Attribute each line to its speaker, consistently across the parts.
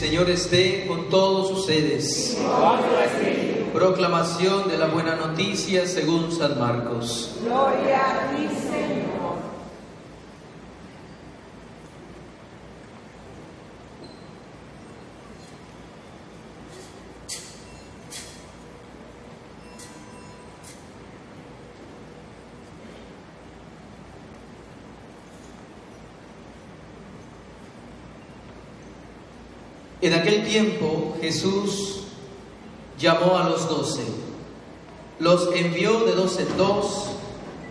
Speaker 1: Señor esté con todos ustedes. Proclamación de la buena noticia según San Marcos.
Speaker 2: Gloria a ti, Señor.
Speaker 1: En aquel tiempo Jesús llamó a los 12, los envió de 2 en 2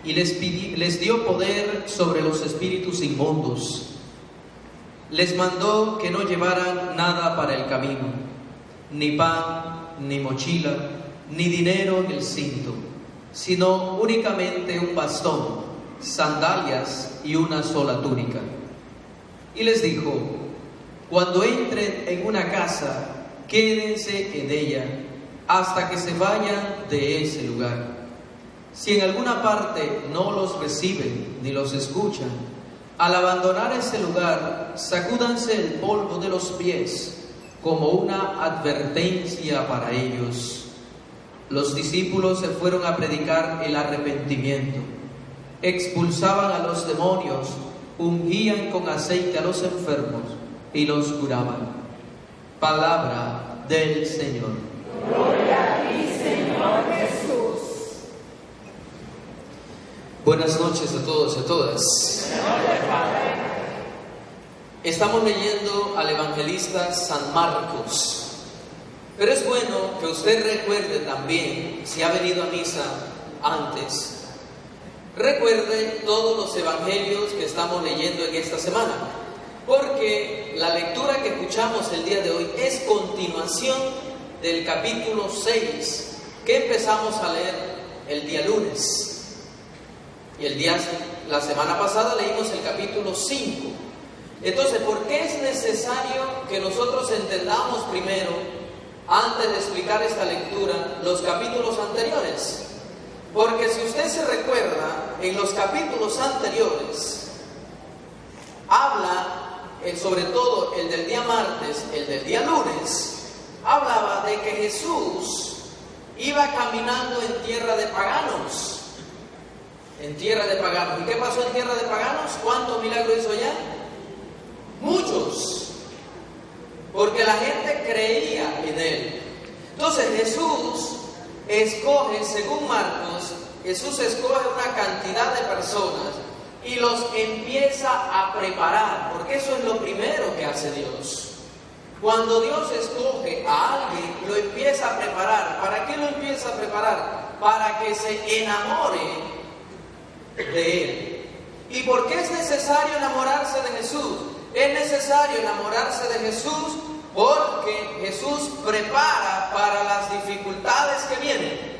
Speaker 1: y les dio poder sobre los espíritus inmundos. Les mandó que no llevaran nada para el camino, ni pan, ni mochila, ni dinero en el cinto, sino únicamente un bastón, sandalias y una sola túnica. Y les dijo: cuando entren en una casa, quédense en ella hasta que se vayan de ese lugar. Si en alguna parte no los reciben ni los escuchan, al abandonar ese lugar, sacúdanse el polvo de los pies como una advertencia para ellos. Los discípulos se fueron a predicar el arrepentimiento, expulsaban a los demonios, ungían con aceite a los enfermos y los curaban. Palabra del Señor.
Speaker 2: Gloria a ti, Señor Jesús.
Speaker 1: Buenas noches a todos y a todas. Estamos leyendo al evangelista San Marcos. Pero es bueno que usted recuerde también, si ha venido a misa antes, recuerde todos los evangelios que estamos leyendo en esta semana. Porque la lectura que escuchamos el día de hoy es continuación del capítulo 6 que empezamos a leer el día lunes. Y la semana pasada leímos el capítulo 5. Entonces, ¿por qué es necesario que nosotros entendamos primero, antes de explicar esta lectura, los capítulos anteriores? Porque si usted se recuerda, en los capítulos anteriores habla, sobre todo el del día martes, el del día lunes, hablaba de que Jesús iba caminando en tierra de paganos. En tierra de paganos. ¿Y qué pasó en tierra de paganos? ¿Cuántos milagros hizo allá? Muchos. Porque la gente creía en él. Entonces Jesús escoge, según Marcos, Jesús escoge una cantidad de personas y los empieza a preparar, porque eso es lo primero que hace Dios. Cuando Dios escoge a alguien, lo empieza a preparar. ¿Para qué lo empieza a preparar? Para que se enamore de Él. ¿Y por qué es necesario enamorarse de Jesús? Es necesario enamorarse de Jesús porque Jesús prepara para las dificultades que vienen.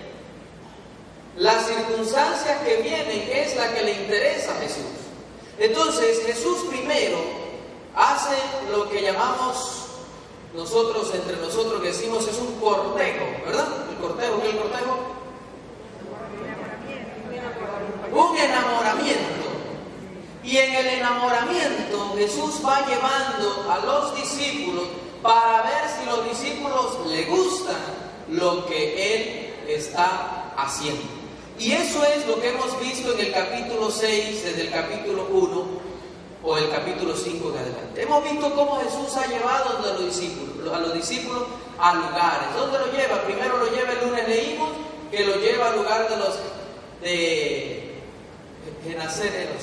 Speaker 1: Las circunstancias que vienen es la que le interesa a Jesús. Entonces Jesús primero hace lo que llamamos nosotros, entre nosotros que decimos es un cortejo, ¿verdad? ¿El cortejo? ¿Qué es el cortejo? Un enamoramiento. Y en el enamoramiento Jesús va llevando a los discípulos para ver si los discípulos le gustan lo que Él está haciendo. Y eso es lo que hemos visto en el capítulo 6, desde el capítulo 1 o el capítulo 5 en adelante. Hemos visto cómo Jesús ha llevado a los discípulos a lugares. ¿Dónde lo lleva? Primero lo lleva, el lunes leímos que lo lleva al lugar de los genazarenos,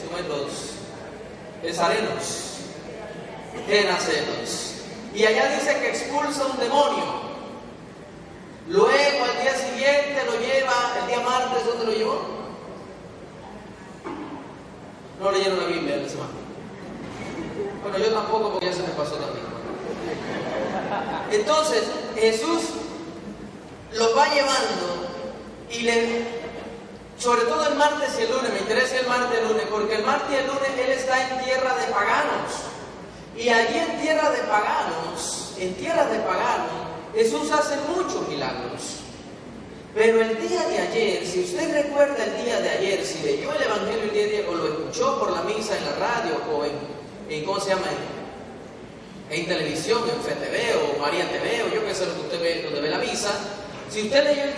Speaker 1: y allá dice que expulsa un demonio. Luego al día siguiente lo lleva, el día martes, ¿dónde lo llevó? No leyeron la Biblia la semana. Bueno, yo tampoco, porque ya se me pasó también. Entonces Jesús los va llevando y sobre todo el martes y el lunes, me interesa el martes y el lunes, porque el martes y el lunes Él está en tierra de paganos. Y allí en tierra de paganos, Jesús hace muchos milagros. Pero el día de ayer, si usted recuerda el día de ayer, si leyó el Evangelio el día de ayer, o lo escuchó por la misa en la radio, o en ¿cómo se llama? en televisión, en FTV o María TV, o yo qué sé lo que usted ve, donde ve la misa, si usted leyó el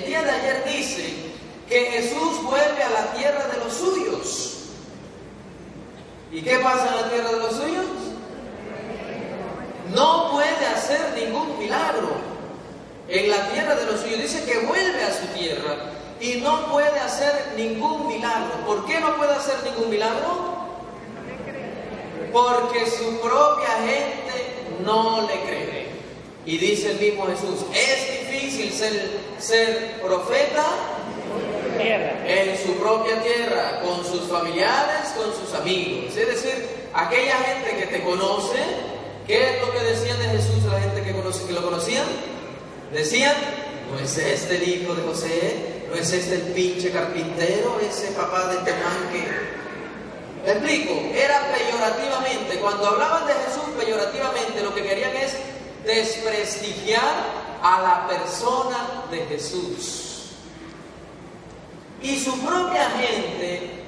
Speaker 1: día de ayer dice que Jesús vuelve a la tierra de los suyos. ¿Y qué pasa en la tierra de los suyos? No puede hacer ningún milagro en la tierra de los suyos. Dice que vuelve a su tierra y no puede hacer ningún milagro. ¿Por qué no puede hacer ningún milagro? Porque su propia gente no le cree. Y dice el mismo Jesús, es difícil ser profeta en su propia tierra, con sus familiares, con sus amigos. Es decir, aquella gente que te conoce, ¿qué es lo que decían de Jesús la gente que lo conocían? Decían, no es este el hijo de José, no es este el pinche carpintero, ese papá de Temán que... ¿Me explico? Era peyorativamente. Cuando hablaban de Jesús peyorativamente, lo que querían es desprestigiar a la persona de Jesús. Y su propia gente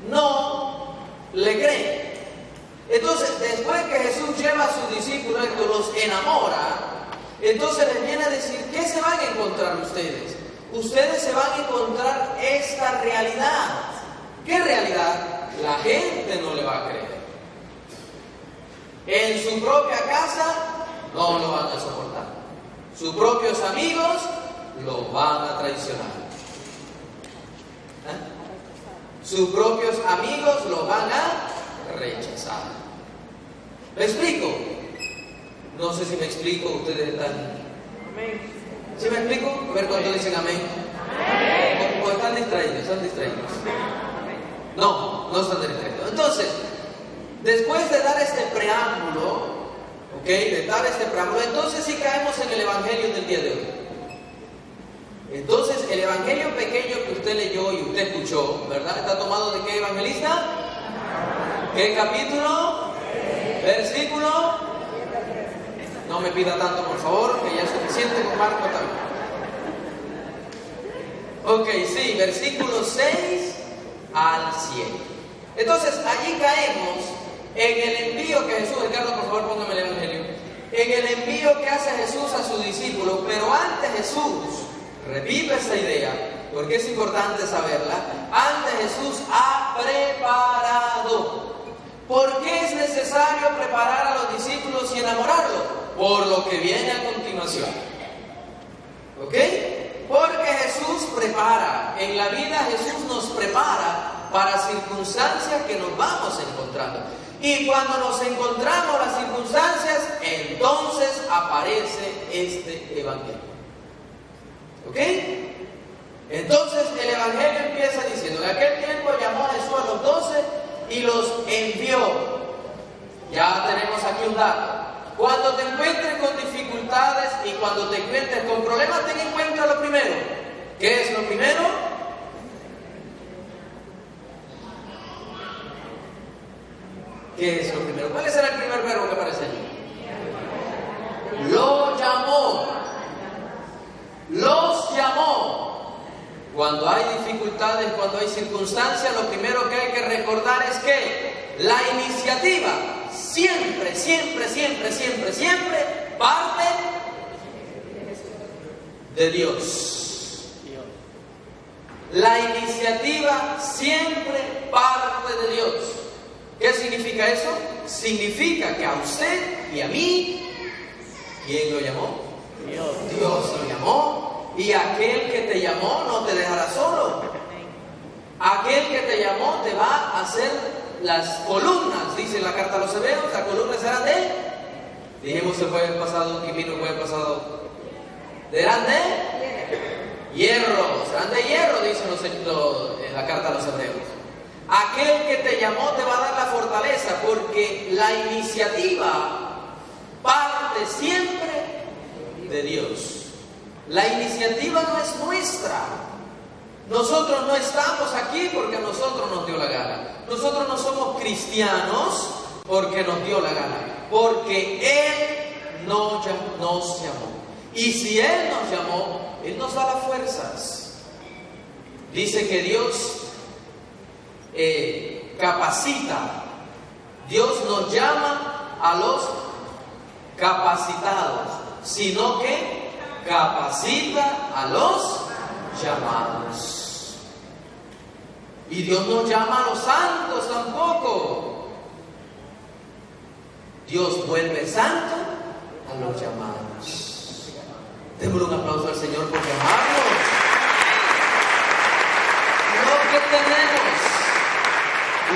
Speaker 1: no le cree. Entonces, después que Jesús lleva a sus discípulos, los enamora, entonces les viene a decir, ¿qué se van a encontrar ustedes? Ustedes se van a encontrar esta realidad. ¿Qué realidad? La gente no le va a creer. En su propia casa no lo van a soportar. Sus propios amigos lo van a traicionar. Sus propios amigos lo van a rechazar. ¿Me explico? No sé si me explico, ustedes están... ¿Sí me explico? A ver cuánto dicen amén. ¿O están distraídos? ¿Están distraídos? No están distraídos. Entonces, después de dar este preámbulo, entonces sí caemos en el Evangelio del día de hoy. Entonces, el Evangelio pequeño que usted leyó y usted escuchó, ¿verdad? ¿Está tomado de qué evangelista? ¿Qué capítulo? ¿Versículo? No me pida tanto, por favor, que ya es suficiente con Marco también. Ok, sí, versículo 6 al 7. Entonces, allí caemos en el envío que Jesús, Ricardo, por favor, póngame el Evangelio, en el envío que hace Jesús a sus discípulos, pero antes Jesús, repito esta idea, porque es importante saberla, antes Jesús ha preparado. ¿Por qué es necesario preparar a los discípulos y enamorarlos? Por lo que viene a continuación. ¿Ok? Porque Jesús prepara, en la vida Jesús nos prepara para circunstancias que nos vamos encontrando. Y cuando nos encontramos las circunstancias, entonces aparece este Evangelio. ¿Ok? Entonces el Evangelio empieza diciendo, en aquel tiempo llamó a Jesús a los 12 y los envió. Ya tenemos aquí un dato. Cuando te encuentres con dificultades y cuando te encuentres con problemas, ten en cuenta lo primero. ¿Qué es lo primero? ¿Qué es lo primero? ¿Cuál será el primer verbo que aparece allí? Lo llamó. Los llamó. Cuando hay dificultades, cuando hay circunstancias, lo primero que hay que recordar es que la iniciativa siempre parte de Dios. La iniciativa siempre parte de Dios. ¿Qué significa eso? Significa que a usted y a mí, ¿quién lo llamó? Dios lo llamó. Y aquel que te llamó no te dejará solo. Aquel que te llamó te va a hacer las columnas, dice la carta a los Hebreos, las columnas serán de, dijimos el jueves pasado, y vino el jueves pasado, serán de hierro, serán de hierro, dice en la carta a los Hebreos. Aquel que te llamó te va a dar la fortaleza, porque la iniciativa parte siempre de Dios. La iniciativa no es nuestra. Nosotros no estamos aquí porque a nosotros nos dio la gana. Nosotros no somos cristianos porque nos dio la gana. Porque Él nos llamó. Y si Él nos llamó, Él nos da las fuerzas. Dice que Dios capacita. Dios nos llama a los capacitados, sino que capacita a los llamados. Y Dios no llama a los santos tampoco. Dios vuelve santo a los llamados. Démosle un aplauso al Señor por llamarnos. Lo que tenemos,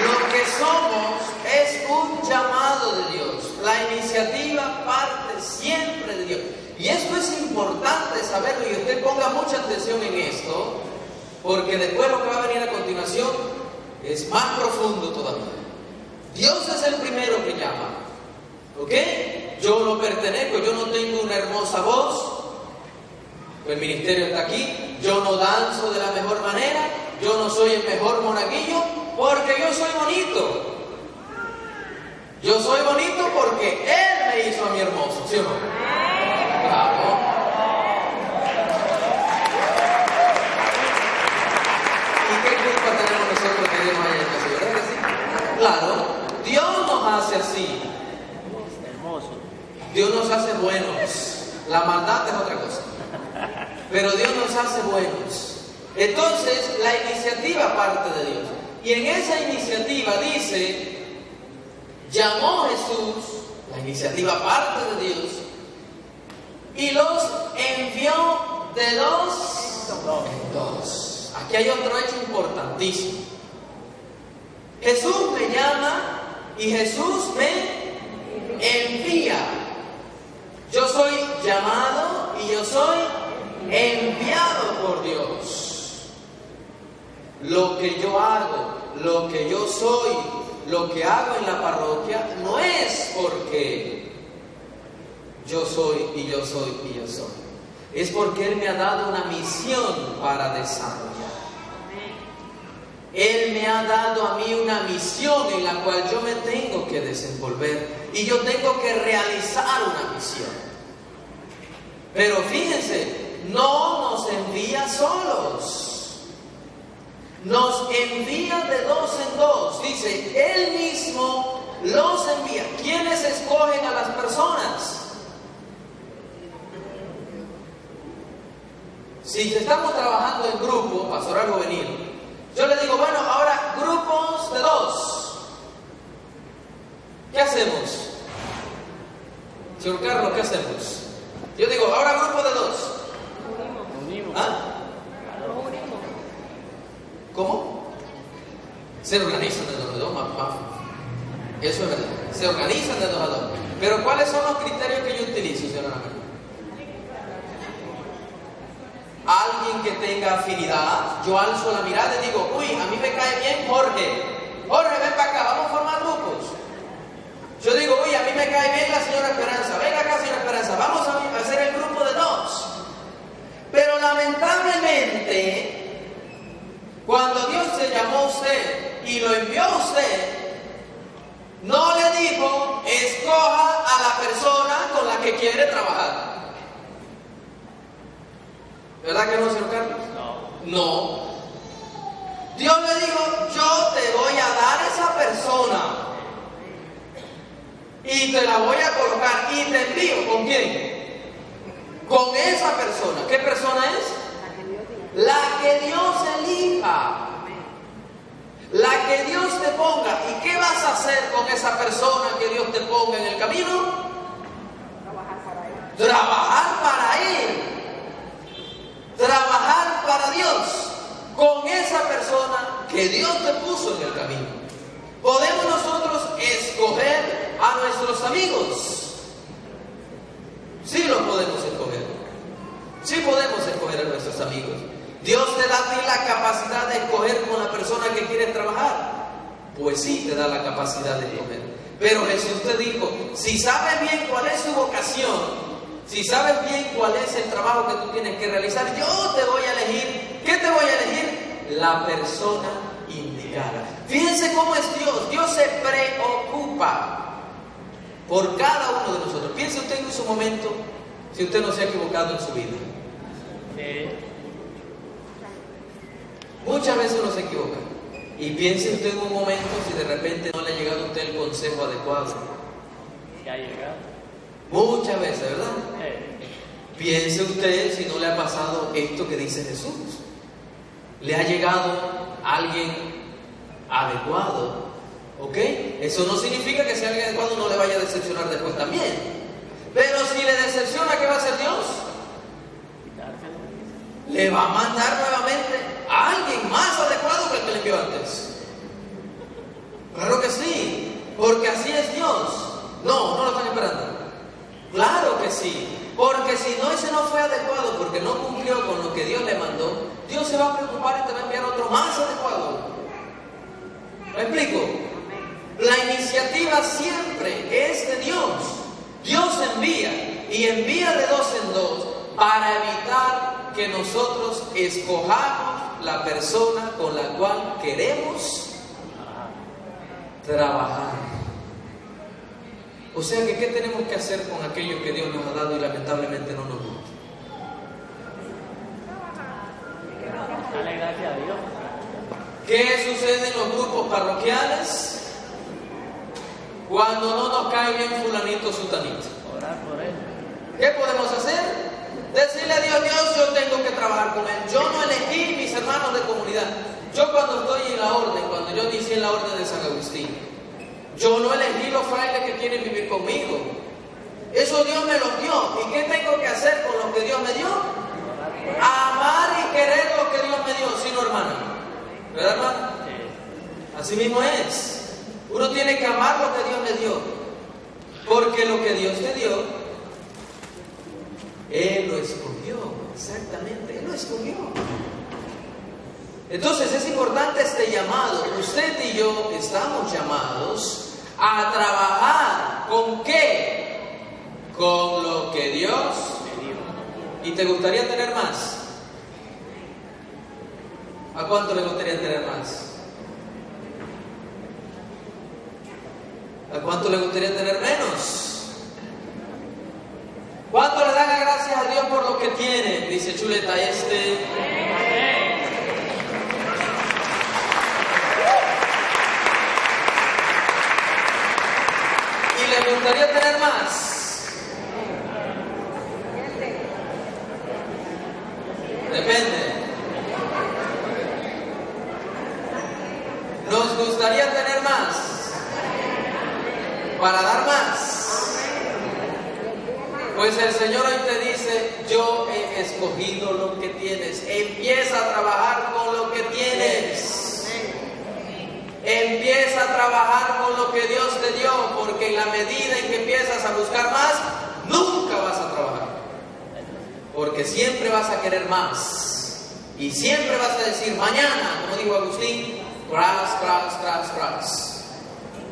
Speaker 1: lo que somos, es un llamado de Dios. La iniciativa parte siempre de Dios. Y esto es importante saberlo, y usted ponga mucha atención en esto, porque después lo que va a venir a continuación es más profundo todavía. Dios es el primero que llama. ¿Ok? Yo no pertenezco, yo no tengo una hermosa voz. El ministerio está aquí. Yo no danzo de la mejor manera. Yo no soy el mejor monaguillo porque yo soy bonito. Yo soy bonito porque Él me hizo a mí hermoso, ¿sí o no? Claro. ¿Y qué culpa tenemos nosotros que Dios nos haya hecho así? ¿Verdad que sí? Claro, Dios nos hace así. Dios nos hace buenos. La maldad es otra cosa. Pero Dios nos hace buenos. Entonces, la iniciativa parte de Dios. Y en esa iniciativa dice, llamó Jesús, la iniciativa parte de Dios, y los envió de dos en dos. Aquí hay otro hecho importantísimo. Jesús me llama y Jesús me envía. Yo soy llamado y yo soy enviado por Dios. Lo que yo hago, lo que yo soy, lo que hago en la parroquia, no es porque yo soy y yo soy y yo soy. Es porque Él me ha dado una misión para desarrollar. Él me ha dado a mí una misión en la cual yo me tengo que desenvolver y yo tengo que realizar una misión. Pero fíjense, no nos envía solos. Nos envía de dos en dos. Dice, Él mismo los envía. ¿Quiénes escogen a las personas? Si estamos trabajando en grupo, pastoral juvenil, yo le digo, bueno, ahora grupos de dos. ¿Qué hacemos? Señor Carlos, ¿qué hacemos? Yo digo, ahora grupo de dos. ¿Ah? ¿Cómo? Se organizan de dos a dos, eso es verdad. Se organizan de dos a dos. Pero ¿cuáles son los criterios que yo utilizo, señora Ana? Alguien que tenga afinidad, yo alzo la mirada y digo, uy, a mí me cae bien Jorge. Jorge, ven para acá, vamos a formar grupos. Yo digo, uy, a mí me cae bien la señora Esperanza. Venga acá, señora Esperanza, vamos a hacer el grupo de dos. Pero lamentablemente, cuando Dios se llamó a usted y lo envió a usted, no le dijo, escoja a la persona con la que quiere trabajar. ¿Verdad que no, señor Carlos? No. Dios le dijo, yo te voy a dar esa persona y te la voy a colocar y te envío. ¿Con quién? Con esa persona. ¿Qué persona es? La que Dios elija. La que Dios te ponga. ¿Y qué vas a hacer con esa persona que Dios te ponga en el camino? Trabajar para Él. Trabajar para Dios con esa persona que Dios te puso en el camino. ¿Podemos nosotros escoger a nuestros amigos? Sí los podemos escoger. Sí podemos escoger a nuestros amigos. Dios te da a ti la capacidad de escoger con la persona que quieres trabajar. Pues sí, te da la capacidad de escoger. Pero Jesús te dijo, si sabes bien cuál es su vocación, si sabes bien cuál es el trabajo que tú tienes que realizar, yo te voy a elegir. ¿Qué te voy a elegir? La persona indicada. Fíjense cómo es Dios. Dios se preocupa por cada uno de nosotros. Piense usted en su momento, si usted no se ha equivocado en su vida. Muchas veces uno se equivoca. Y piense usted en un momento si de repente no le ha llegado a usted el consejo adecuado.
Speaker 3: ¿Ya ha llegado?
Speaker 1: Muchas veces, ¿verdad? Piense usted si no le ha pasado esto que dice Jesús. Le ha llegado alguien adecuado, ¿ok? Eso no significa que sea alguien adecuado no le vaya a decepcionar después también. Pero si le decepciona, ¿qué va a hacer Dios? Le va a mandar nuevamente a alguien más adecuado que el que le envió antes. Claro que sí, porque así es Dios. No lo están esperando. Claro que sí, porque si no, ese no fue adecuado, porque no cumplió con lo que Dios le mandó, Dios se va a preocupar y te va a enviar otro más adecuado. ¿Me explico? La iniciativa siempre es de Dios. Dios envía y envía de dos en dos para evitar que nosotros escojamos la persona con la cual queremos trabajar. O sea que, ¿qué tenemos que hacer con aquello que Dios nos ha dado y lamentablemente no nos gusta?
Speaker 3: Dale gracias a Dios.
Speaker 1: ¿Qué sucede en los grupos parroquiales cuando no nos cae bien fulanito o sutanito?
Speaker 3: Orar por él.
Speaker 1: ¿Qué podemos hacer? Decirle a Dios, yo tengo que trabajar con él. Yo no elegí mis hermanos de comunidad. Yo cuando estoy en la orden, cuando yo inicié en la orden de San Agustín, yo no elegí los frailes que quieren vivir conmigo. Eso Dios me los dio. ¿Y qué tengo que hacer con lo que Dios me dio? Amar y querer lo que Dios me dio. ¿Sí, no, hermano? ¿Verdad, hermano? Así mismo es. Uno tiene que amar lo que Dios le dio. Porque lo que Dios le dio, Él lo escogió. Exactamente, Él lo escogió. Entonces es importante este llamado. Usted y yo estamos llamados a trabajar. ¿Con qué? Con lo que Dios me dio. ¿Y te gustaría tener más? ¿A cuánto le gustaría tener más? ¿A cuánto le gustaría tener menos? ¿Cuánto le dan gracias a Dios por lo que tiene? Dice Chuleta ¿Y le gustaría tener más? Depende. ¿Nos gustaría tener más? Para dar más. Pues el Señor hoy te dice, yo he escogido lo que tienes. Empieza a trabajar con lo que tienes. Empieza a trabajar con lo que Dios te dio, porque en la medida en que empiezas a buscar más, nunca vas a trabajar. Porque siempre vas a querer más. Y siempre vas a decir, mañana, como dijo Agustín, tras.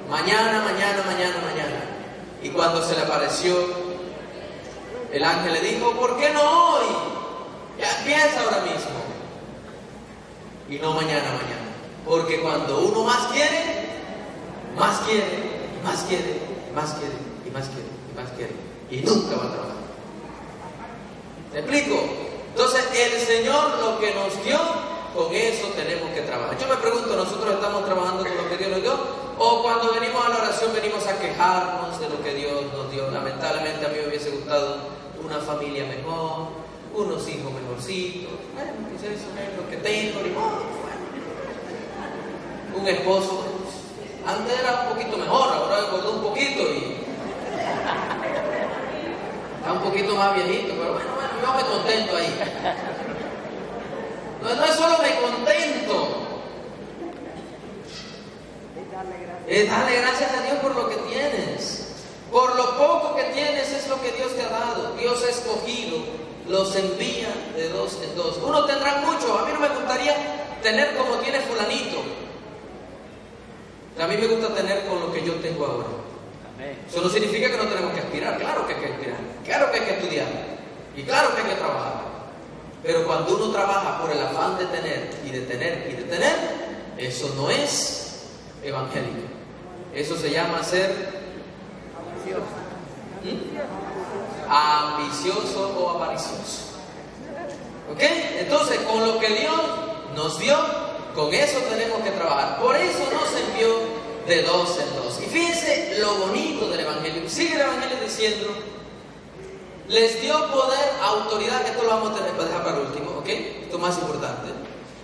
Speaker 1: Mañana. Y cuando se le apareció, el ángel le dijo, ¿por qué no hoy? Ya empieza ahora mismo. Y no mañana. Porque cuando uno más quiere, y nunca va a trabajar. ¿Me explico? Entonces el Señor lo que nos dio, con eso tenemos que trabajar. Yo me pregunto, ¿nosotros estamos trabajando con lo que Dios nos dio? O cuando venimos a la oración venimos a quejarnos de lo que Dios nos dio. Lamentablemente a mí me hubiese gustado una familia mejor, unos hijos mejorcitos. Bueno, pues eso es lo que tengo, un esposo. Antes era un poquito mejor, ahora engordó un poquito y está un poquito más viejito, pero bueno, yo me contento ahí. No es solo me contento, es darle gracias a Dios por lo que tienes. Por lo poco que tienes es lo que Dios te ha dado. Dios ha escogido, los envía de dos en dos. Uno tendrá mucho. A mí no me gustaría tener como tiene fulanito. A mí me gusta tener con lo que yo tengo ahora. Eso no significa que no tenemos que aspirar. Claro que hay que aspirar, claro que hay que estudiar y claro que hay que trabajar. Pero cuando uno trabaja por el afán de tener y de tener, eso no es evangélico. Eso se llama ser ambicioso o avaricioso. ¿Ok? Entonces, con lo que Dios nos dio, con eso tenemos que trabajar. Por eso nos envió de dos en dos. Y fíjense lo bonito del Evangelio. Sigue el Evangelio diciendo, Les dio poder, autoridad, esto lo vamos a dejar para el último, ¿ok? Esto es más importante.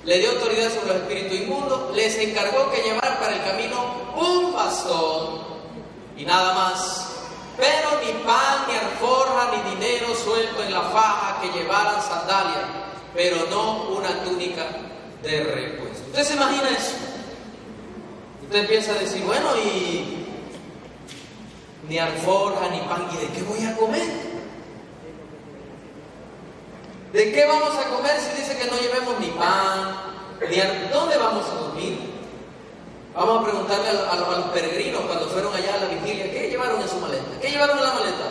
Speaker 1: Le dio autoridad sobre los espíritus inmundos, les encargó que llevaran para el camino un bastón y nada más. Pero ni pan, ni alforja, ni dinero suelto en la faja, que llevaran sandalias, pero no una túnica de repuesto. ¿Usted se imagina eso? Usted empieza a decir, bueno, y ni alforja, ni pan, ¿y de qué voy a comer? ¿De qué vamos a comer si dice que no llevemos ni pan, ni ¿dónde vamos a dormir? Vamos a preguntarle a los peregrinos cuando fueron allá a la vigilia, ¿qué llevaron en su maleta? ¿Qué llevaron en la maleta?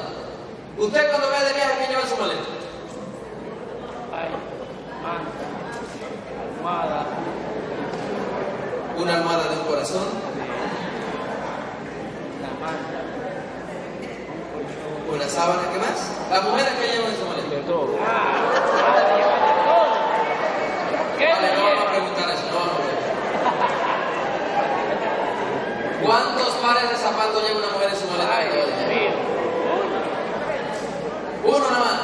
Speaker 1: Usted cuando vaya de viaje, ¿qué lleva en su maleta?
Speaker 3: Ay, almohada.
Speaker 1: Una almohada de un corazón.
Speaker 3: La manta.
Speaker 1: Una sábana, ¿qué más? Las mujeres, ¿qué llevan en su maleta?
Speaker 3: De todo.
Speaker 1: Vale, no vamos a preguntar eso, no vamos a preguntar. ¿Cuántos pares de zapatos lleva una mujer en su maleta?
Speaker 3: Ay, Dios mío.
Speaker 1: Uno nada más.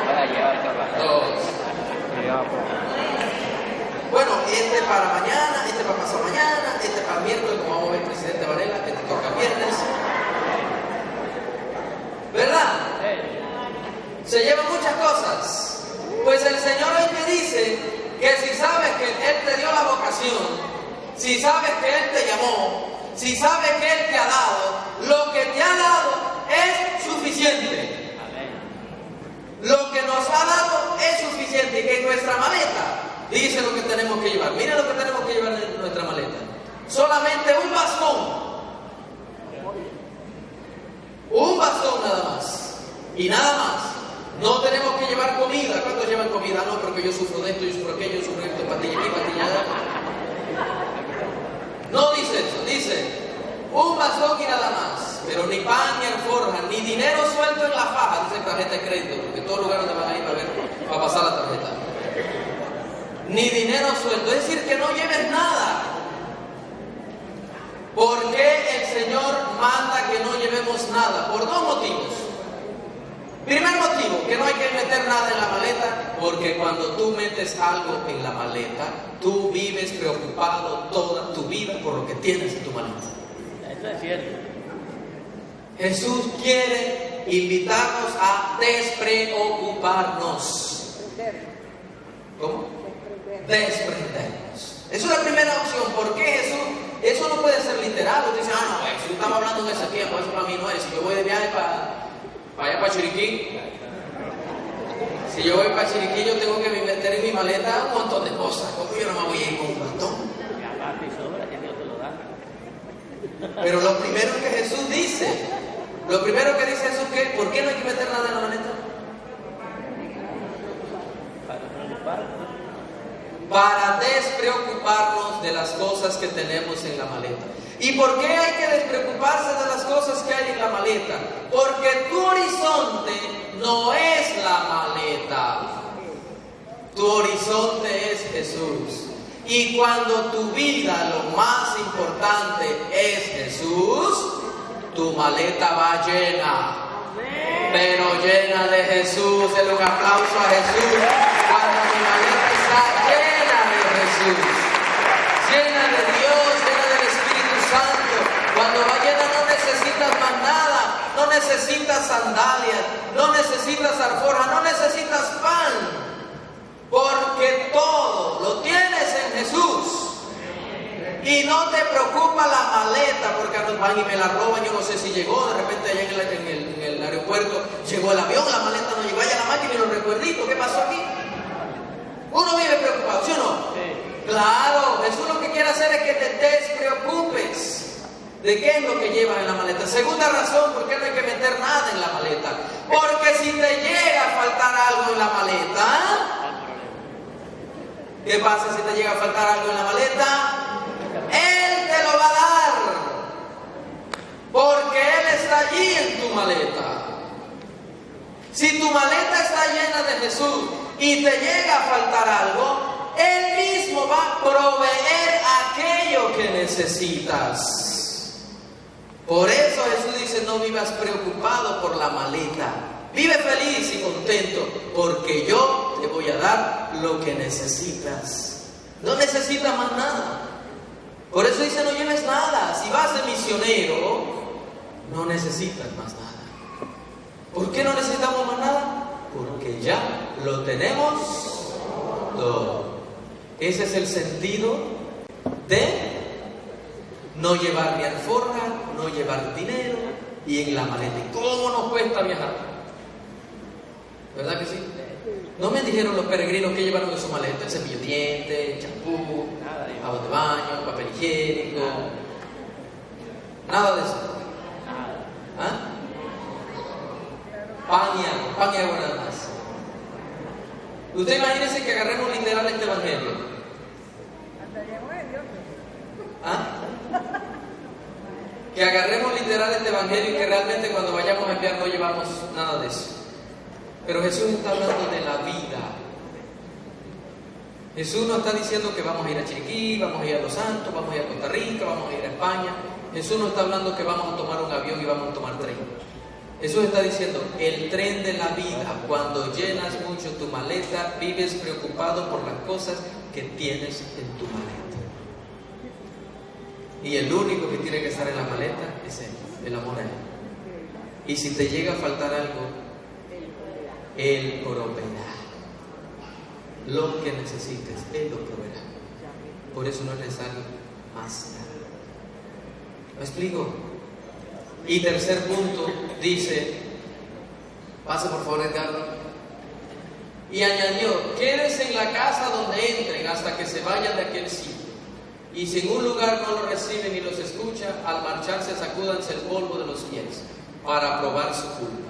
Speaker 3: Para llevar zapatos.
Speaker 1: Dos. Bueno, este para mañana, este para pasado mañana, este para miércoles, como vamos a ver el presidente Varela, este toca viernes. ¿Verdad? Se llevan muchas cosas. Pues el Señor hoy te dice que si sabes que Él te dio la vocación, si sabes que Él te llamó, si sabes que Él te ha dado, lo que te ha dado es suficiente. Lo que nos ha dado es suficiente, y que en nuestra maleta dice lo que tenemos que llevar. Miren lo que tenemos que llevar en nuestra maleta. Solamente un bastón. Un bastón nada más. Y nada más. No tenemos que llevar comida. ¿Cuántos llevan comida? No, porque yo sufro de esto, yo sufro aquello, yo sufro esto, patilla aquí, patilla allá. No dice eso, dice un bastón y nada más. Pero ni pan, ni alforja, ni dinero suelto en la faja, dice tarjeta de crédito, porque en todos lugares te van a ir para pasar la tarjeta. Ni dinero suelto, es decir, que no lleves nada. ¿Por qué el Señor manda que no llevemos nada? Por dos motivos. Primer motivo, que no hay que meter nada en la maleta, porque cuando tú metes algo en la maleta, tú vives preocupado toda tu vida por lo que tienes en tu maleta.
Speaker 3: Eso es cierto.
Speaker 1: Jesús quiere invitarnos a despreocuparnos. ¿Cómo? Desprendernos. Esa es la primera opción. ¿Por qué Jesús? Eso no puede ser literal. Usted dice, no, si yo estaba hablando de ese tiempo, eso para mí no es. Si yo voy de viaje para allá para Chiriquí, si yo voy para Chiriquí, yo tengo que meter en mi maleta un montón de cosas. ¿Cómo yo no me voy a ir con un bastón?
Speaker 3: Y aparte y sobra, que Dios te lo da.
Speaker 1: Pero lo primero que Jesús dice, lo primero que dice Jesús, que ¿por qué no hay que meter nada en la maleta?
Speaker 3: Para preocuparnos.
Speaker 1: Para despreocuparnos de las cosas que tenemos en la maleta. ¿Y por qué hay que despreocuparse de las cosas que hay en la maleta? Porque tu horizonte no es la maleta. Tu horizonte es Jesús. Y cuando tu vida, lo más importante es Jesús, tu maleta va llena. Pero llena de Jesús. Denle un aplauso a Jesús. Cuando mi maleta está llena de Jesús, llena de Dios, llena del Espíritu Santo. Cuando va llena no necesitas más nada, no necesitas sandalias, no necesitas alforja, no necesitas pan, porque todo lo tienes en Jesús. Y no te preocupa la maleta, porque nos van y me la roban. Yo no sé si llegó, de repente allá en el aeropuerto llegó el avión, la maleta no llegó, allá la máquina y los recuerditos, ¿qué pasó aquí? Uno vive preocupado, ¿sí o no?
Speaker 3: Sí.
Speaker 1: Claro, Jesús lo que quiere hacer es que te despreocupes de qué es lo que llevas en la maleta. Segunda razón, ¿por qué no hay que meter nada en la maleta? Porque si te llega a faltar algo en la maleta, ¿qué pasa si te llega a faltar algo en la maleta? Él te lo va a dar, porque Él está allí en tu maleta. Si tu maleta está llena de Jesús y te llega a faltar algo, Él mismo va a proveer aquello que necesitas. Por eso Jesús dice, no vivas preocupado por la maleta, Vive feliz y contento, porque yo te voy a dar lo que necesitas. No necesitas más nada. Por eso dice, no lleves nada. Si vas de misionero, no necesitas más nada. ¿Por qué no necesitamos más nada? Porque ya lo tenemos todo. Ese es el sentido de no llevar ni alforja, no llevar dinero y en la maleta. ¿Y cómo nos cuesta viajar? ¿Verdad que sí? No me dijeron los peregrinos que llevaron en su maleta el cepillo de dientes, champú, jabón de baño, papel higiénico, nada de eso. ¿Ah? Pan y agua nada más. Usted imagínese que agarremos literal este evangelio. ¿Ah? Que agarremos literal este evangelio y que realmente cuando vayamos a enviar no llevamos nada de eso. Pero Jesús está hablando de la vida. Jesús no está diciendo que vamos a ir a Chiriquí, vamos a ir a Los Santos, vamos a ir a Costa Rica, vamos a ir a España. Jesús no está hablando que vamos a tomar un avión y vamos a tomar tren. Jesús está diciendo, el tren de la vida, cuando llenas mucho tu maleta, vives preocupado por las cosas que tienes en tu maleta. Y el único que tiene que estar en la maleta es Él, el amor a Él. Y si te llega a faltar algo, Él proveerá. Lo que necesites, Él lo proveerá. Por eso no es necesario más nada. ¿Me explico? Y tercer punto, dice, pase por favor, Edgardo. Y añadió, quédense en la casa donde entren hasta que se vayan de aquel sitio. Y si en un lugar no los reciben ni los escucha, al marcharse sacúdanse el polvo de los pies para probar su culpa.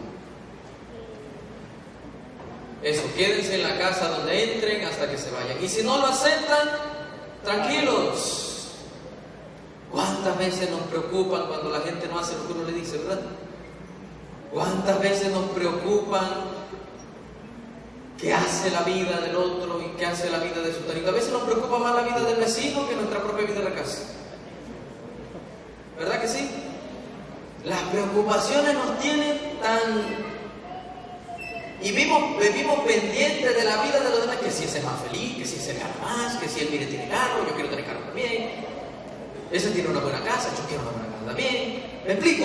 Speaker 1: Eso, quédense en la casa donde entren hasta que se vayan. Y si no lo aceptan, tranquilos. ¿Cuántas veces nos preocupan cuando la gente no hace lo que uno le dice, verdad? ¿Cuántas veces nos preocupan qué hace la vida del otro y qué hace la vida de su tarifa? A veces nos preocupa más la vida del vecino que nuestra propia vida en la casa. ¿Verdad que sí? Las preocupaciones nos tienen tan... Y vivimos pendientes de la vida de los demás, que si ese es más feliz, que si ese gana más, que si él mire tiene carro, yo quiero tener carro también. Ese tiene una buena casa, yo quiero una buena casa también. ¿Me explico?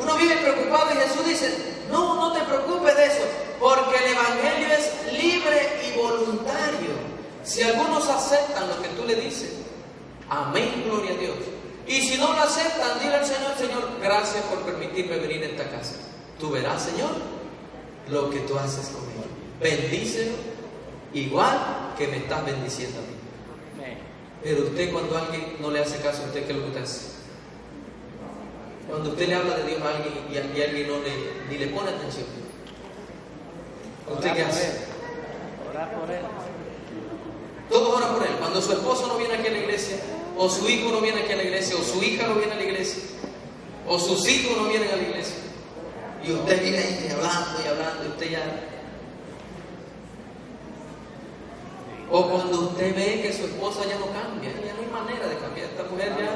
Speaker 1: Uno vive preocupado y Jesús dice, no te preocupes de eso, porque el Evangelio es libre y voluntario. Si algunos aceptan lo que tú le dices, amén, gloria a Dios. Y si no lo aceptan, dile al Señor, Señor, gracias por permitirme venir a esta casa. Tú verás, Señor, lo que tú haces con ellos. Bendícelo igual que me estás bendiciendo a mí. Pero usted, cuando alguien no le hace caso a usted, ¿qué es lo que usted hace? Cuando usted le habla de Dios a alguien y alguien no ni le pone atención, ¿usted qué hace?
Speaker 3: Orar por él.
Speaker 1: Todos oran por él. Cuando su esposo no viene aquí a la iglesia, o su hijo no viene aquí a la iglesia, o su hija no viene a la iglesia, o sus hijos no vienen a la iglesia, y usted viene ahí hablando, y usted ya... O cuando usted ve que su esposa ya no cambia, ya no hay manera de cambiar, esta mujer ya,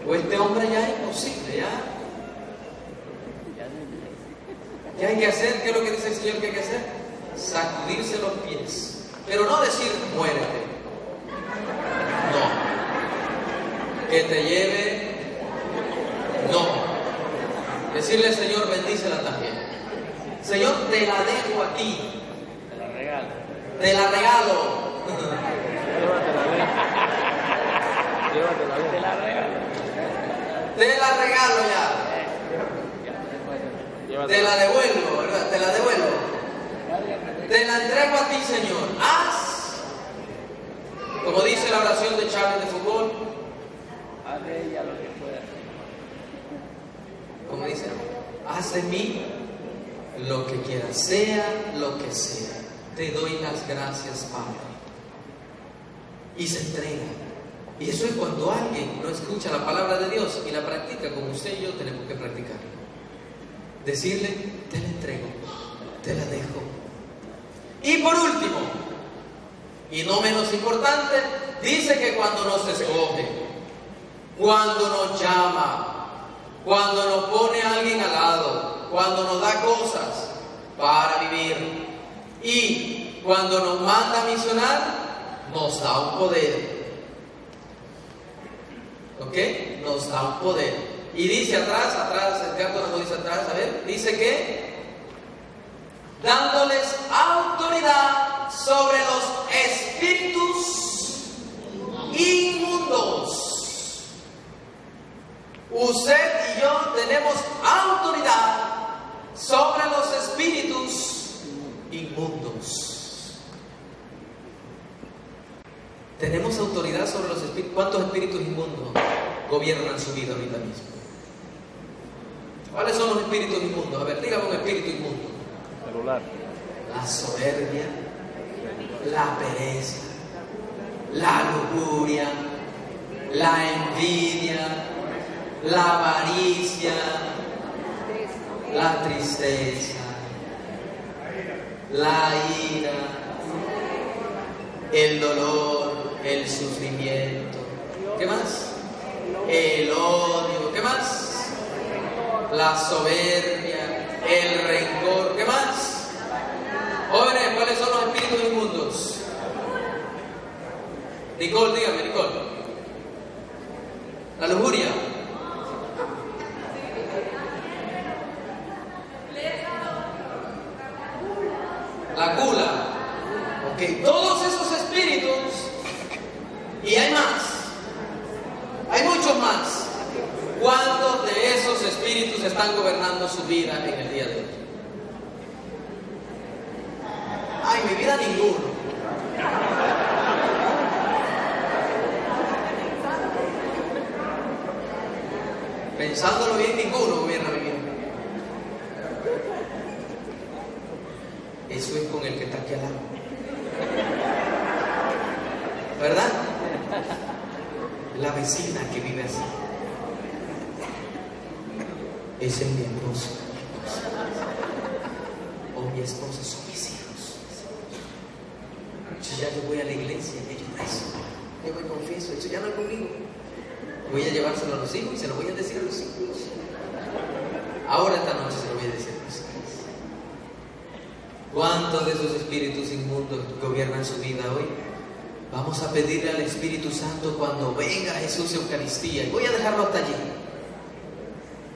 Speaker 1: o este hombre ya es imposible, ya. ¿Qué hay que hacer? ¿Qué es lo que dice el Señor que hay que hacer? Sacudirse los pies, pero no decir muérete, no, que te lleve, no, decirle Señor bendícela también, Señor te la dejo a ti. Te la regalo.
Speaker 3: Llévatela bien. Te la regalo.
Speaker 1: Te la regalo ya. Te la devuelvo, ¿verdad? Te la devuelvo. Te la entrego a ti, Señor. Haz, como dice la oración de Chávez de fútbol.
Speaker 3: Haz de ella lo que pueda.
Speaker 1: Como dice, haz de mí lo que quieras, sea lo que sea. Te doy las gracias, Padre. Y se entrega. Y eso es cuando alguien no escucha la palabra de Dios y la practica, como usted y yo tenemos que practicar. Decirle, te la entrego, te la dejo. Y por último, y no menos importante, dice que cuando nos escoge, cuando nos llama, cuando nos pone a alguien al lado, cuando nos da cosas para vivir. Y cuando nos manda a misionar, nos da un poder. ¿Ok? Nos da un poder. Y dice atrás, Edgardo nos dice atrás, a ver, dice que dándoles autoridad sobre los espíritus inmundos. Usted y yo tenemos autoridad sobre los espíritus inmundos. Tenemos autoridad sobre los espíritus. ¿Cuántos espíritus inmundos gobiernan su vida ahorita mismo? ¿Cuáles son los espíritus inmundos? A ver, dígame un espíritu inmundo.
Speaker 3: Celular.
Speaker 1: La soberbia, la pereza, la lujuria, la envidia, la avaricia, la tristeza, la ira, el dolor, el sufrimiento. ¿Qué más? El odio. ¿Qué más? La soberbia, el rencor. ¿Qué más? Jóvenes, ¿cuáles son los espíritus inmundos? Nicole, dígame, Nicole. La lujuria. La gula. Ok, todos esos espíritus. Y hay más. Hay muchos más. ¿Cuántos de esos espíritus están gobernando su vida en el día de hoy? Ay, mi vida ninguno. Pensándolo bien, ninguno gobierna mi vida. Eso es con el que está aquí al lado. ¿Verdad? La vecina que vive así. Ese es mi esposo. O mi esposa son mis hijos. Yo ya yo voy a la iglesia, ellos rezo. Yo me confieso, eso ya no es conmigo. Voy a llevárselo a los hijos y se lo voy a decir a los hijos. Ahora esta noche se lo voy a decir a los hijos. ¿Cuántos de esos espíritus inmundos gobiernan su vida hoy? Vamos a pedirle al Espíritu Santo cuando venga Jesús a Eucaristía. Y voy a dejarlo hasta allí.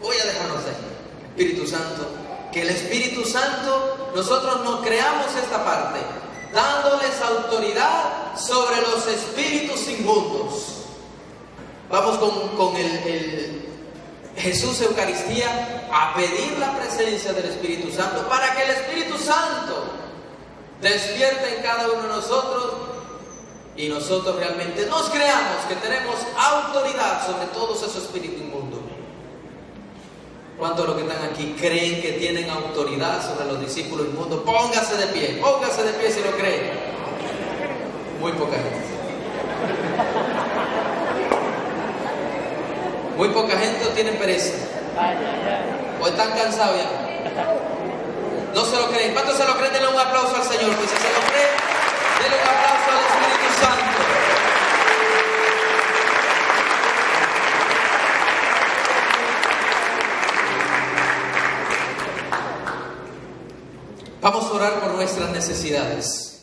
Speaker 1: Voy a dejarlo hasta allí. Espíritu Santo, que el Espíritu Santo, nosotros nos creamos esta parte, dándoles autoridad sobre los espíritus inmundos. Vamos con el Jesús Eucaristía a pedir la presencia del Espíritu Santo para que el Espíritu Santo despierte en cada uno de nosotros y nosotros realmente nos creamos que tenemos autoridad sobre todos esos espíritus inmundos. ¿Cuántos de los que están aquí creen que tienen autoridad sobre los discípulos inmundos? Póngase de pie si lo creen. Muy poca gente. Muy poca gente o tienen pereza. O están cansados ya. No se lo creen. ¿Cuántos se lo creen? Denle un aplauso al Señor. Pues si se lo creen, denle un aplauso al Espíritu Santo. Vamos a orar por nuestras necesidades.